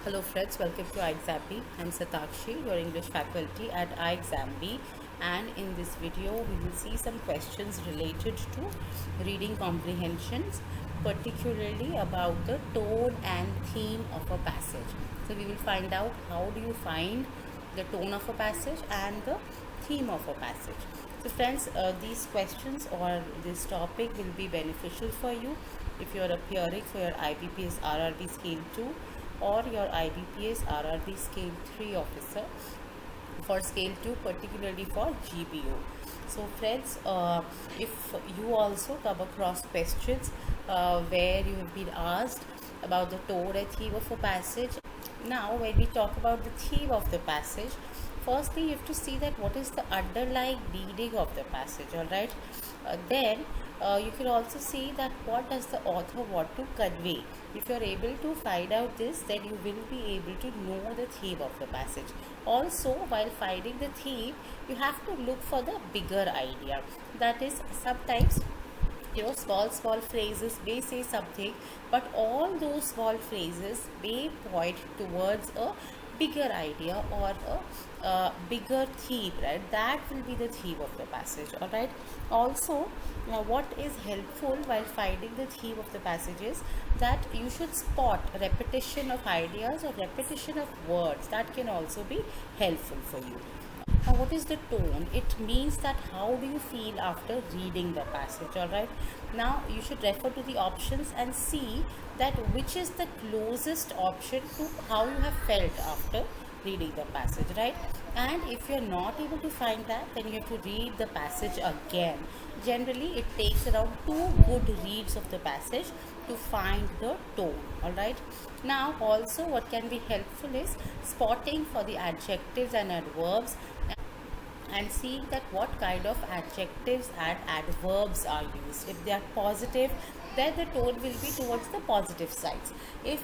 Hello friends, welcome to iExamB. I'm Satakshi, your English faculty at iExamB, and in this video we will see some questions related to reading comprehensions, particularly about the tone and theme of a passage. So we will find out how do you find the tone of a passage and the theme of a passage. So friends, these questions or this topic will be beneficial for you if you are appearing for your IBPS RRB Scale 2 or your IBPS RRB Scale 3 officer for Scale 2, particularly for GBO. So friends, if you also come across questions where you have been asked about the tone and theme of a passage. Now when we talk about the theme of the passage, firstly you have to see that what is the underlying meaning of the passage. Alright, then you can also see that what does the author want to convey. If you are able to find out this, then you will be able to know the theme of the passage. Also, while finding the theme, you have to look for the bigger idea. That is, sometimes small phrases may say something, but all those small phrases may point towards a bigger idea or a bigger theme, right? That will be the theme of the passage. All right. Also, what is helpful while finding the theme of the passage is that you should spot repetition of ideas or repetition of words. That can also be helpful for you. Now, what is the tone? It means that how do you feel after reading the passage. All right, now you should refer to the options and see that which is the closest option to how you have felt after reading the passage, right? And if you're not able to find that, then you have to read the passage again. Generally it takes around 2 good reads of the passage to find the tone. All right, now also what can be helpful is spotting for the adjectives and adverbs and seeing that what kind of adjectives and adverbs are used. If they are positive, then the tone will be towards the positive sides. If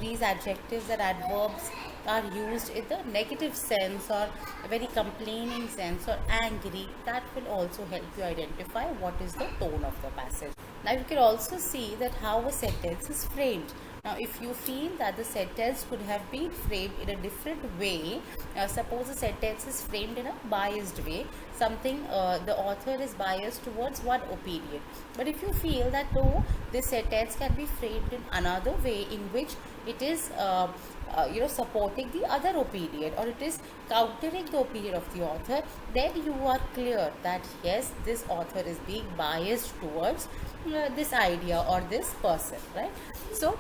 these adjectives and adverbs are used in the negative sense or a very complaining sense or angry, that will also help you identify what is the tone of the passage. Now you can also see that how a sentence is framed. Now if you feel that the sentence could have been framed in a different way, suppose a sentence is framed in a biased way, something the author is biased towards one opinion, but if you feel that no, this sentence can be framed in another way in which it is supporting the other opinion or it is countering the opinion of the author, then you are clear that yes, this author is being biased towards this idea or this person, right? So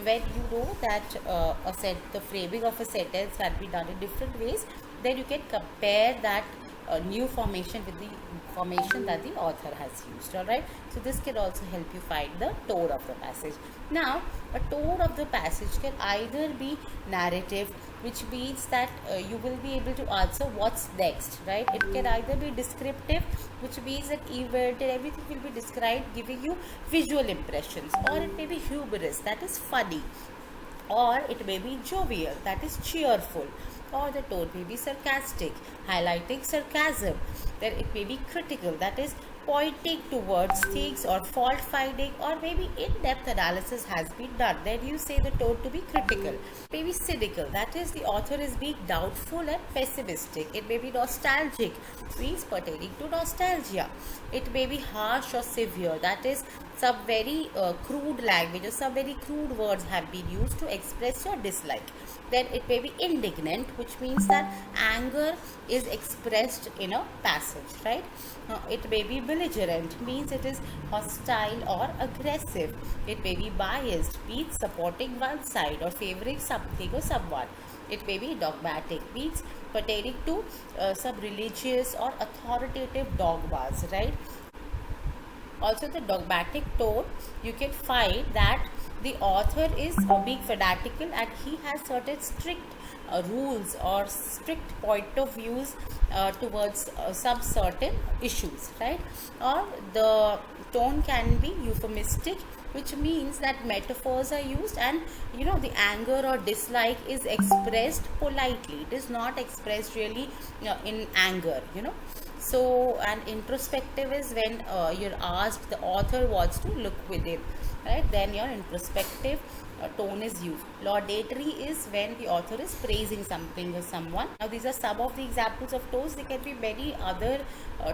when you know that the framing of a sentence can be done in different ways, then you can compare that new formation with the formation that the author has used. All right, so this can also help you find the tone of the passage. Now a tone of the passage can either be narrative, which means that you will be able to answer what's next, right? It can either be descriptive, which means that event and everything will be described, giving you visual impressions, or it may be humorous, that is funny, or it may be jovial, that is cheerful, or the tone may be sarcastic, highlighting sarcasm. Then it may be critical, that is pointing towards things or fault finding, or maybe in-depth analysis has been done, then you say the tone to be critical. Maybe cynical, that is the author is being doubtful and pessimistic. It may be nostalgic, means pertaining to nostalgia. It may be harsh or severe, that is some very crude language or some very crude words have been used to express your dislike. Then it may be indignant, which means that anger is expressed in a passage, right? It may be belligerent, means it is hostile or aggressive. It may be biased, means supporting one side or favoring something or someone. It may be dogmatic, means pertaining to some religious or authoritative dogmas, right? Also the dogmatic tone, you can find that the author is being fanatical and he has certain strict rules or strict point of views towards some certain issues, right? Or the tone can be euphemistic, which means that metaphors are used and the anger or dislike is expressed politely. It is not expressed really in anger. So an introspective is when you're asked, the author wants to look within, right? Then your introspective tone is used. Laudatory is when the author is praising something or someone. Now these are some of the examples of tones. There can be many other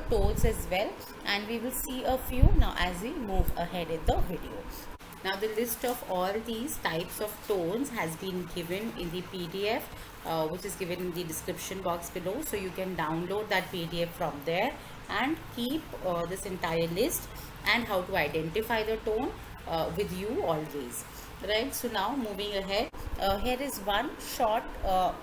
tones as well, and we will see a few now as we move ahead in the video. Now the list of all these types of tones has been given in the PDF, which is given in the description box below, so you can download that PDF from there and keep this entire list and how to identify the tone with you always, right? So now moving ahead, here is one short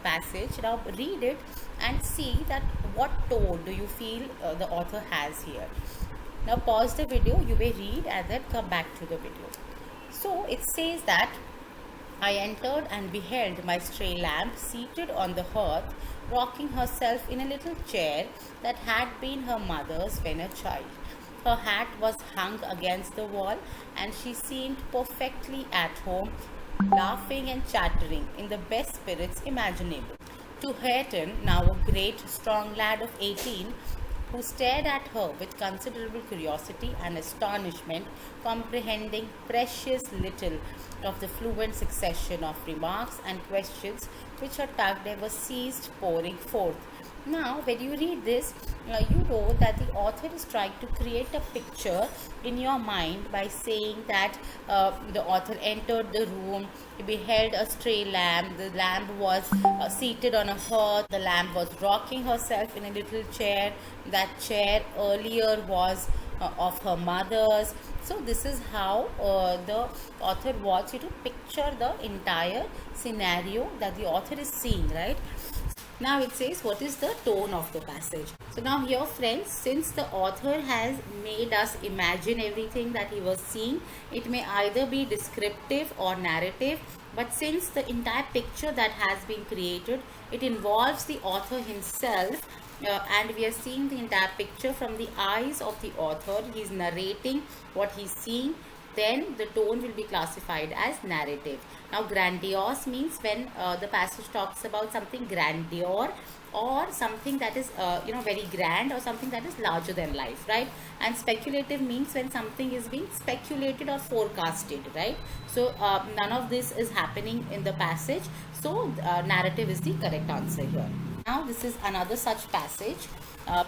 passage. Now read it and see that what tone do you feel the author has here. Now pause the video, you may read and then come back to the video. So it says that I entered and beheld my stray lamb seated on the hearth, rocking herself in a little chair that had been her mother's when a child. Her hat was hung against the wall, and she seemed perfectly at home, laughing and chattering in the best spirits imaginable. To Hareton, now a great, strong lad of 18, who stared at her with considerable curiosity and astonishment, comprehending precious little of the fluent succession of remarks and questions which her tongue never ceased pouring forth. Now, when you read this, you know that the author is trying to create a picture in your mind by saying that the author entered the room, he beheld a stray lamb, the lamb was seated on a hearth, the lamb was rocking herself in a little chair, that chair earlier was of her mother's. So this is how the author wants you to picture the entire scenario that the author is seeing, right? Now it says what is the tone of the passage. So now here friends, since the author has made us imagine everything that he was seeing, it may either be descriptive or narrative, but since the entire picture that has been created, it involves the author himself, and we are seeing the entire picture from the eyes of the author. He is narrating what he is seeing, then the tone will be classified as narrative. Now grandiose means when the passage talks about something grandeur or something that is very grand or something that is larger than life, right? And speculative means when something is being speculated or forecasted, right? So none of this is happening in the passage, so narrative is the correct answer here. Now this is another such passage.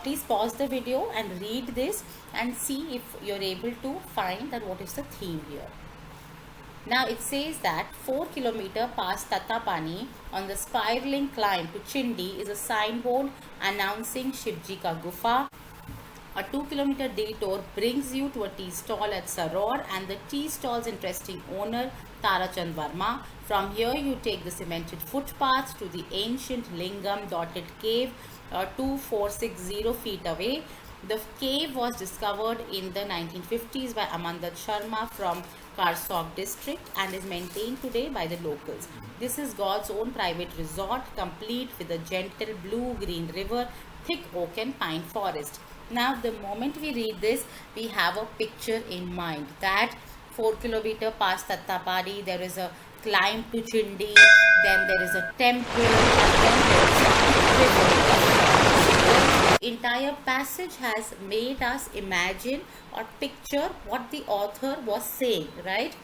Please pause the video and read this and see if you're able to find that what is the theme here. Now it says that 4 km past Tatapani on the spiraling climb to Chindi is a signboard announcing Shivji Ka Gufa. A 2 km detour brings you to a tea stall at Saror and the tea stall's interesting owner Tarachand Verma. From here you take the cemented footpath to the ancient Lingam dotted cave 2460 feet away. The cave was discovered in the 1950s by Amandat Sharma from Karsok district and is maintained today by the locals. This is God's own private resort, complete with a gentle blue-green river, thick oak and pine forest. Now the moment we read this, we have a picture in mind that 4 km past Tattapadi, there is a climb to Chindi, then there is a temple, and then there is a river. Entire passage has made us imagine or picture what the author was saying, right?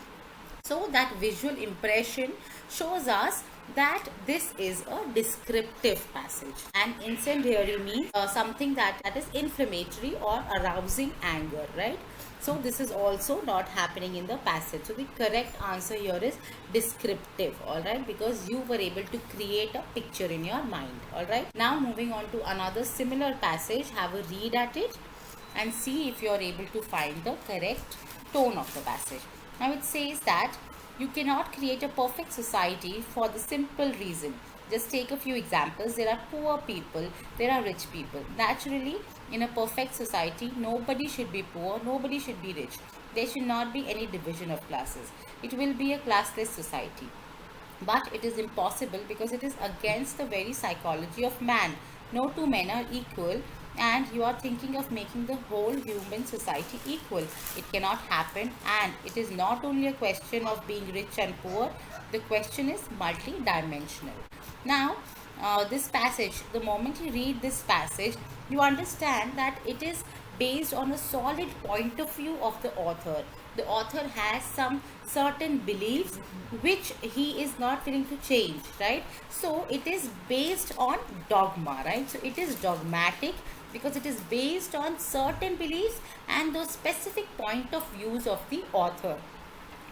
So that visual impression shows us that this is a descriptive passage. And incendiary means something that is inflammatory or arousing anger, right? So this is also not happening in the passage. So the correct answer here is descriptive, alright, because you were able to create a picture in your mind, alright. Now moving on to another similar passage, have a read at it and see if you are able to find the correct tone of the passage. Now it says that you cannot create a perfect society for the simple reason. Just take a few examples. There are poor people, there are rich people. Naturally, in a perfect society, nobody should be poor, nobody should be rich. There should not be any division of classes. It will be a classless society. But it is impossible because it is against the very psychology of man. No two men are equal, and you are thinking of making the whole human society equal. It cannot happen, and it is not only a question of being rich and poor. The question is multi-dimensional. Now, this passage, the moment you read this passage, you understand that it is based on a solid point of view of the author. the author has some certain beliefs which he is not willing to change, right? So it is based on dogma, right? So it is dogmatic because it is based on certain beliefs and those specific point of views of the author,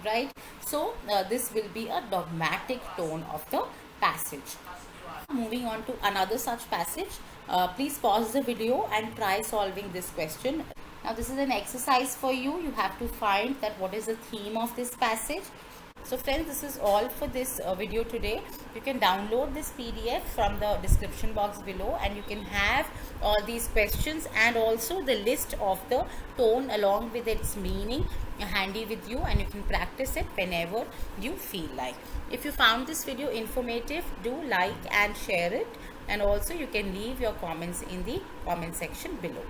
right? So this will be a dogmatic tone of the passage. Moving on to another such passage, please pause the video and try solving this question. Now this is an exercise for you. You have to find that what is the theme of this passage. So friends, this is all for this video today. You can download this PDF from the description box below, and you can have all these questions and also the list of the tone along with its meaning handy with you, and you can practice it whenever you feel like. If you found this video informative, do like and share it, and also you can leave your comments in the comment section below.